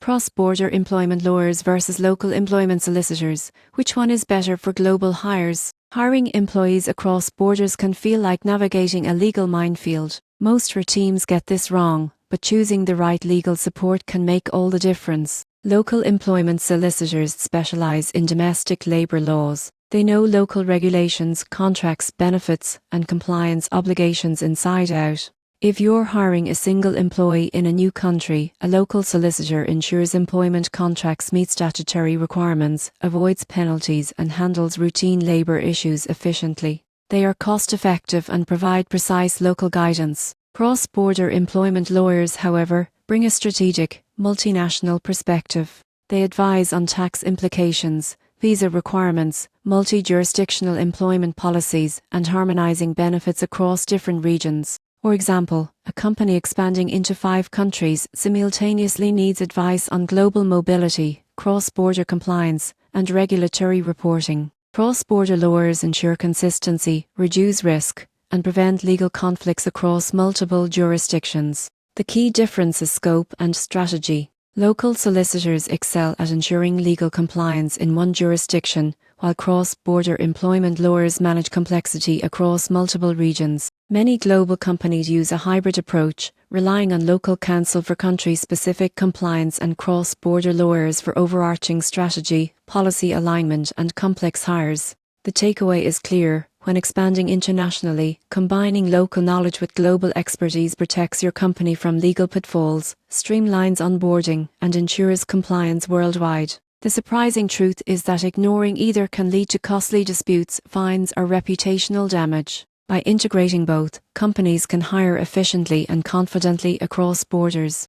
Cross-border employment lawyers versus local employment solicitors. Which one is better for global hires? Hiring employees across borders can feel like navigating a legal minefield. Most teams get this wrong, but choosing the right legal support can make all the difference. Local employment solicitors specialize in domestic labor laws. They know local regulations, contracts, benefits, and compliance obligations inside out. If you're hiring a single employee in a new country, a local solicitor ensures employment contracts meet statutory requirements, avoids penalties, and handles routine labor issues efficiently. They are cost-effective and provide precise local guidance. Cross-border employment lawyers, however, bring a strategic, multinational perspective. They advise on tax implications, visa requirements, multi-jurisdictional employment policies, and harmonizing benefits across different regions. For example, a company expanding into 5 countries simultaneously needs advice on global mobility, cross-border compliance, and regulatory reporting. Cross-border lawyers ensure consistency, reduce risk, and prevent legal conflicts across multiple jurisdictions. The key difference is scope and strategy. Local solicitors excel at ensuring legal compliance in one jurisdiction, while cross-border employment lawyers manage complexity across multiple regions. Many global companies use a hybrid approach, relying on local counsel for country-specific compliance and cross-border lawyers for overarching strategy, policy alignment, and complex hires. The takeaway is clear: when expanding internationally, combining local knowledge with global expertise protects your company from legal pitfalls, streamlines onboarding, and ensures compliance worldwide. The surprising truth is that ignoring either can lead to costly disputes, fines, or reputational damage. By integrating both, companies can hire efficiently and confidently across borders.